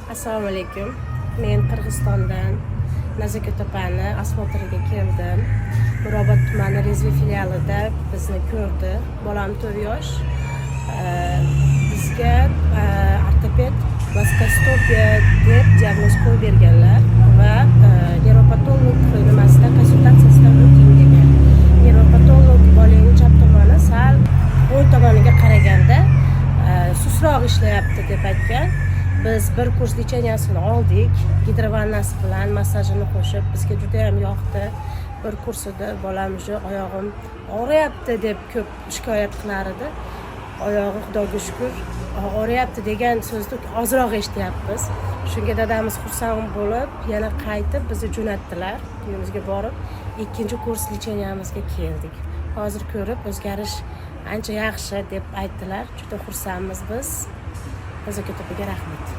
Assalomu alaykum. Men Qirg'izistondan Nazako'tepani asfaltiga keldim. Mirobod tumani Rezvi filialida bizni ko'rdi. Bolam 4 yosh. Bizga ortoped plastoskopiya deb diagnoz qo'yib berganlar va nevropatolog nimasida konsultatsiyasidan o'ting degan. Nevropatolog bolaning chap tomoni sal o'ng tomoniga qaraganda susroq ishlayapti deb aytgan. Biz bir kurs lecheniyasini oldik. Gidrovannasi bilan massajini qo'shib bizga juda ham yoqdi. Bir kursida bolam oyog'im og'riyapti deb ko'p shikoyat qilar edi. Oyog'i Xudoga shukr og'riyapti degan so'zni ozroq eshityapmiz. Shunga dadamiz xursand bo'lib, yana qaytib bizni jo'natdilar. Uyimizga borib, ikkinchi kurs lecheniyamizga keldik. Hozir ko'rib o'zgarish ancha yaxshi deb aytdilar. Juda xursandmiz biz. Nazako'tepaga rahmat.